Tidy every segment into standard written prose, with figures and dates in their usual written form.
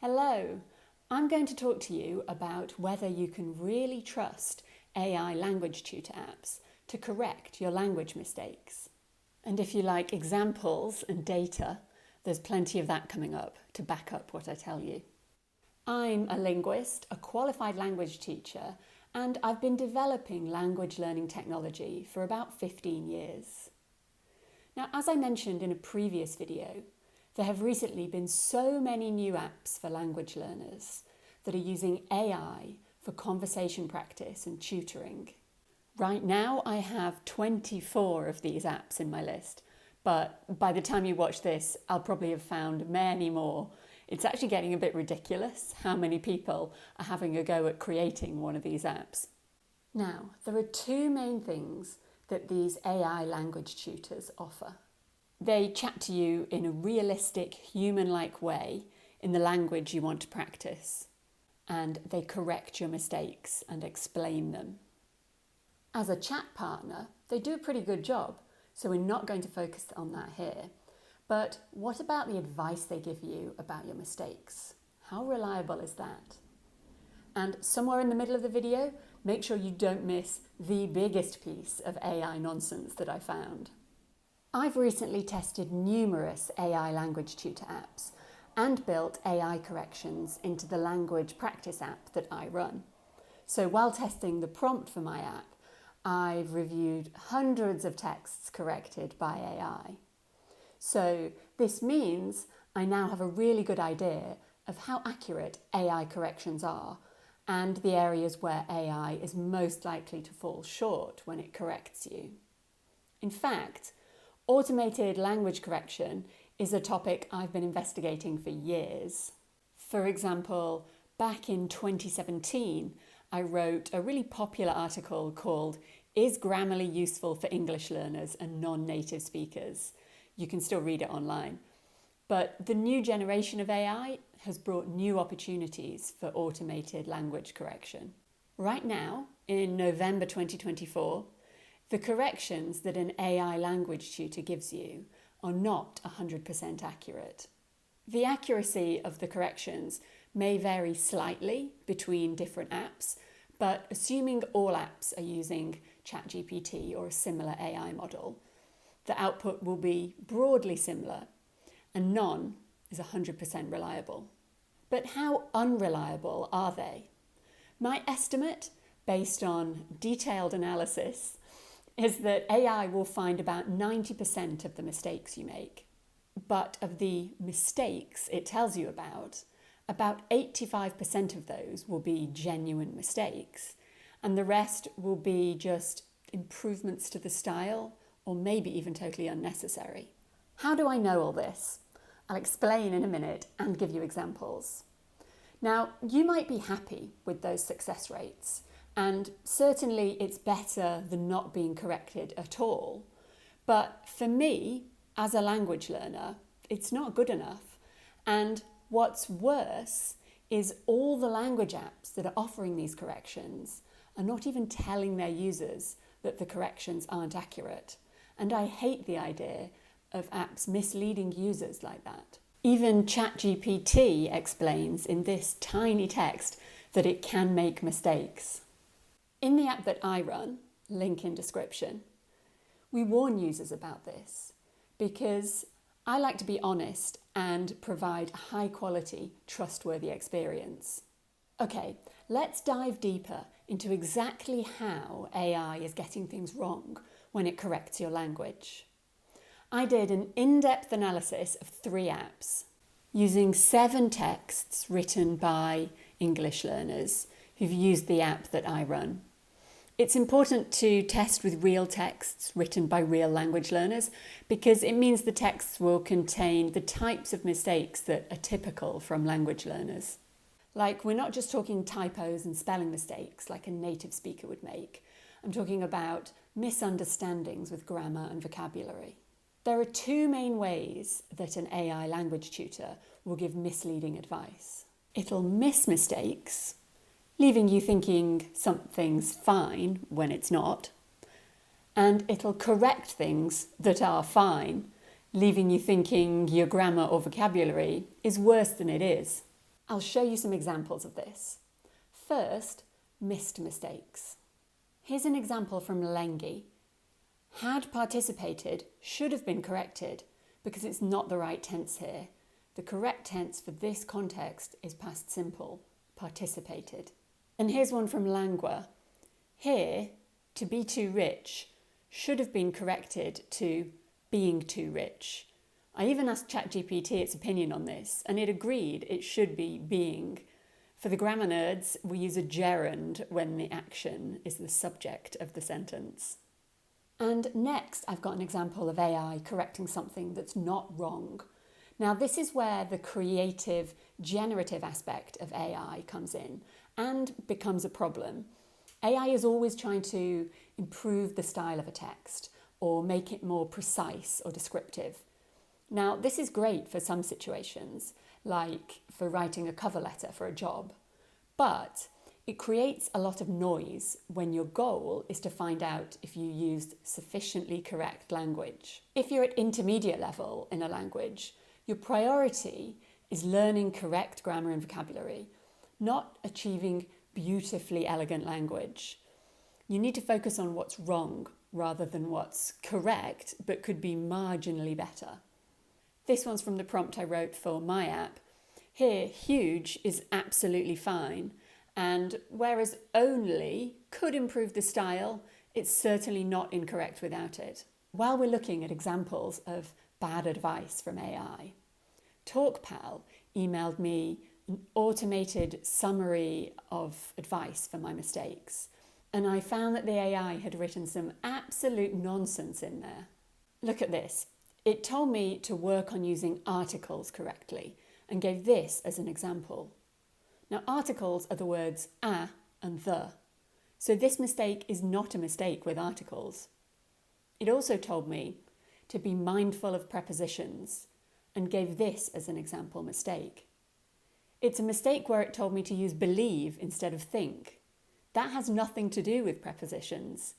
Hello, I'm going to talk to you about whether you can really trust AI language tutor apps to correct your language mistakes. And if you like examples and data, there's plenty of that coming up to back up what I tell you. I'm a linguist, a qualified language teacher, and I've been developing language learning technology for about 15 years. Now, as I mentioned in a previous video, there have recently been so many new apps for language learners that are using AI for conversation practice and tutoring. Right now, I have 24 of these apps in my list, but by the time you watch this, I'll probably have found many more. It's actually getting a bit ridiculous how many people are having a go at creating one of these apps. Now, there are two main things that these AI language tutors offer. They chat to you in a realistic, human-like way in the language you want to practice, and they correct your mistakes and explain them. As a chat partner, they do a pretty good job, so we're not going to focus on that here. But what about the advice they give you about your mistakes? How reliable is that? And somewhere in the middle of the video, make sure you don't miss the biggest piece of AI nonsense that I found. I've recently tested numerous AI language tutor apps and built AI corrections into the language practice app that I run. So while testing the prompt for my app, I've reviewed hundreds of texts corrected by AI. So this means I now have a really good idea of how accurate AI corrections are and the areas where AI is most likely to fall short when it corrects you. In fact, automated language correction is a topic I've been investigating for years. For example, back in 2017, I wrote a really popular article called "Is Grammarly Useful for English Learners and Non-Native Speakers?" You can still read it online. But the new generation of AI has brought new opportunities for automated language correction. Right now, in November 2024, the corrections that an AI language tutor gives you are not 100% accurate. The accuracy of the corrections may vary slightly between different apps, but assuming all apps are using ChatGPT or a similar AI model, the output will be broadly similar, and none is 100% reliable. But how unreliable are they? My estimate, based on detailed analysis, is that AI will find about 90% of the mistakes you make. But of the mistakes it tells you about 85% of those will be genuine mistakes, and the rest will be just improvements to the style, or maybe even totally unnecessary. How do I know all this? I'll explain in a minute and give you examples. Now, you might be happy with those success rates, and certainly it's better than not being corrected at all. But for me, as a language learner, it's not good enough. And what's worse is all the language apps that are offering these corrections are not even telling their users that the corrections aren't accurate. And I hate the idea of apps misleading users like that. Even ChatGPT explains in this tiny text that it can make mistakes. In the app that I run, link in description, we warn users about this because I like to be honest and provide a high quality, trustworthy experience. Okay, let's dive deeper into exactly how AI is getting things wrong when it corrects your language. I did an in-depth analysis of 3 apps using 7 texts written by English learners who've used the app that I run. It's important to test with real texts written by real language learners because it means the texts will contain the types of mistakes that are typical from language learners. Like, we're not just talking typos and spelling mistakes like a native speaker would make. I'm talking about misunderstandings with grammar and vocabulary. There are 2 main ways that an AI language tutor will give misleading advice. It'll miss mistakes, leaving you thinking something's fine when it's not, and it'll correct things that are fine, leaving you thinking your grammar or vocabulary is worse than it is. I'll show you some examples of this. First, missed mistakes. Here's an example from Lengi. Had participated should have been corrected because it's not the right tense here. The correct tense for this context is past simple, participated. And here's one from Langua. Here, to be too rich should have been corrected to being too rich. I even asked ChatGPT its opinion on this, and it agreed it should be being. For the grammar nerds, we use a gerund when the action is the subject of the sentence. And next, I've got an example of AI correcting something that's not wrong. Now, this is where the creative, generative aspect of AI comes in and becomes a problem. AI is always trying to improve the style of a text or make it more precise or descriptive. Now, this is great for some situations, like for writing a cover letter for a job, but it creates a lot of noise when your goal is to find out if you used sufficiently correct language. If you're at intermediate level in a language, your priority is learning correct grammar and vocabulary, not achieving beautifully elegant language. You need to focus on what's wrong rather than what's correct but could be marginally better. This one's from the prompt I wrote for my app. Here, huge is absolutely fine, and whereas only could improve the style, it's certainly not incorrect without it. While we're looking at examples of bad advice from AI, Talkpal emailed me an automated summary of advice for my mistakes, and I found that the AI had written some absolute nonsense in there. Look at this. It told me to work on using articles correctly and gave this as an example. Now, articles are the words a and the, so this mistake is not a mistake with articles. It also told me to be mindful of prepositions and gave this as an example mistake. It's a mistake where it told me to use believe instead of think. That has nothing to do with prepositions.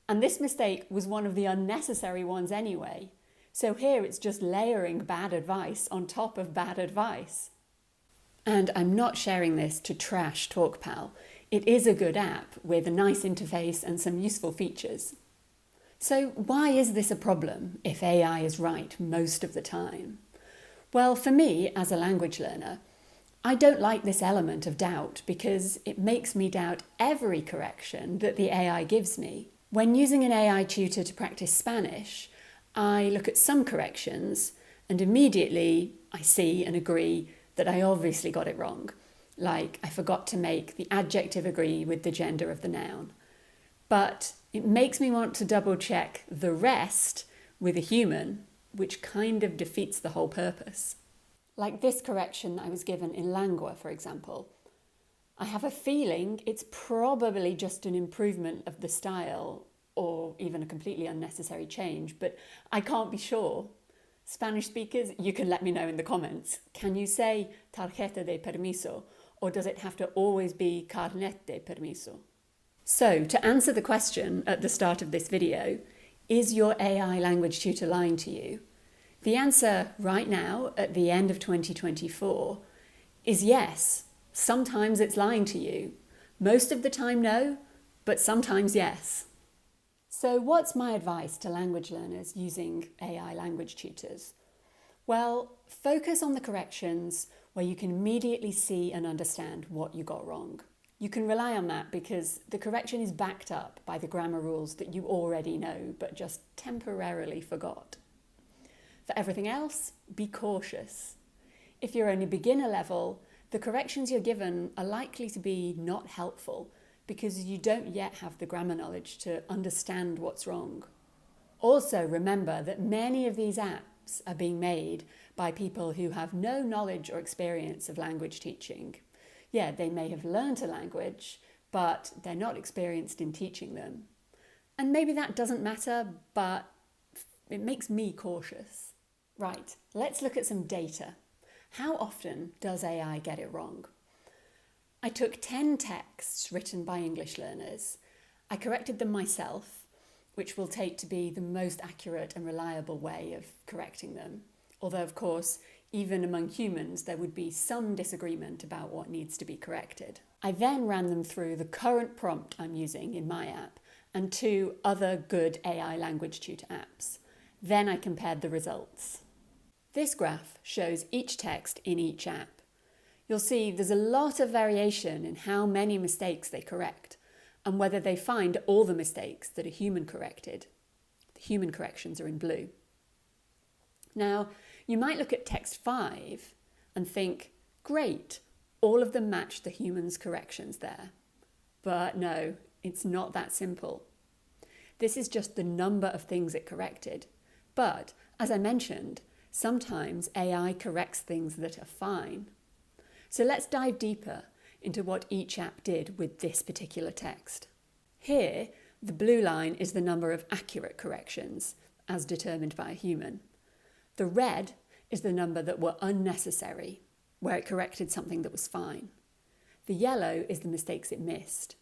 And this mistake was one of the unnecessary ones anyway. So here it's just layering bad advice on top of bad advice. And I'm not sharing this to trash Talkpal. It is a good app with a nice interface and some useful features. So why is this a problem if AI is right most of the time? Well, for me, as a language learner, I don't like this element of doubt because it makes me doubt every correction that the AI gives me. When using an AI tutor to practice Spanish, I look at some corrections and immediately I see and agree that I obviously got it wrong. Like I forgot to make the adjective agree with the gender of the noun. But it makes me want to double check the rest with a human, which kind of defeats the whole purpose. Like this correction I was given in Langua, for example. I have a feeling it's probably just an improvement of the style or even a completely unnecessary change, but I can't be sure. Spanish speakers, you can let me know in the comments. Can you say tarjeta de permiso, or does it have to always be carnet de permiso? So, to answer the question at the start of this video, is your AI language tutor lying to you? The answer right now, at the end of 2024, is yes. Sometimes it's lying to you. Most of the time, no, but sometimes yes. So what's my advice to language learners using AI language tutors? Well, focus on the corrections where you can immediately see and understand what you got wrong. You can rely on that because the correction is backed up by the grammar rules that you already know but just temporarily forgot. For everything else, be cautious. If you're only beginner level, the corrections you're given are likely to be not helpful because you don't yet have the grammar knowledge to understand what's wrong. Also, remember that many of these apps are being made by people who have no knowledge or experience of language teaching. Yeah, they may have learned a language, but they're not experienced in teaching them. And maybe that doesn't matter, but it makes me cautious. Right, let's look at some data. How often does AI get it wrong? I took 10 texts written by English learners. I corrected them myself, which will take to be the most accurate and reliable way of correcting them. Although, of course, Even among humans, there would be some disagreement about what needs to be corrected. I then ran them through the current prompt I'm using in my app and 2 other good AI language tutor apps. Then I compared the results. This graph shows each text in each app. You'll see there's a lot of variation in how many mistakes they correct and whether they find all the mistakes that a human corrected. The human corrections are in blue. Now, you might look at text 5 and think, great, all of them match the human's corrections there. But no, it's not that simple. This is just the number of things it corrected. But, as I mentioned, sometimes AI corrects things that are fine. So let's dive deeper into what each app did with this particular text. Here, the blue line is the number of accurate corrections, as determined by a human. The red is the number that were unnecessary, where it corrected something that was fine. The yellow is the mistakes it missed.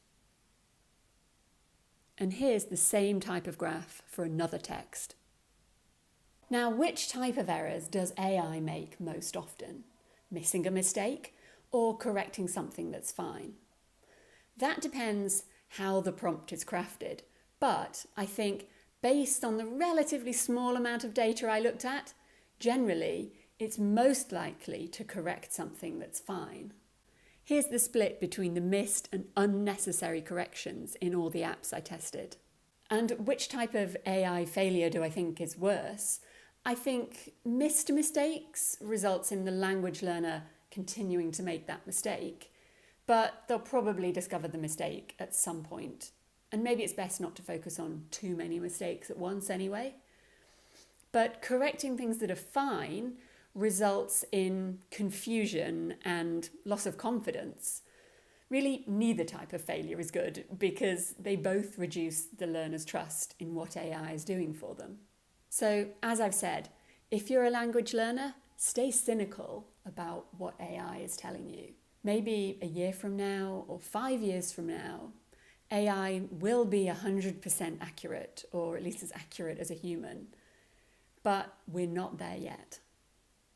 And here's the same type of graph for another text. Now, which type of errors does AI make most often? Missing a mistake or correcting something that's fine? That depends how the prompt is crafted, but I think based on the relatively small amount of data I looked at, generally, it's most likely to correct something that's fine. Here's the split between the missed and unnecessary corrections in all the apps I tested. And which type of AI failure do I think is worse? I think missed mistakes results in the language learner continuing to make that mistake, but they'll probably discover the mistake at some point. And maybe it's best not to focus on too many mistakes at once anyway. But correcting things that are fine results in confusion and loss of confidence. Really, neither type of failure is good because they both reduce the learner's trust in what AI is doing for them. So, as I've said, if you're a language learner, stay cynical about what AI is telling you. Maybe a year from now or 5 years from now, AI will be 100% accurate, or at least as accurate as a human. But we're not there yet.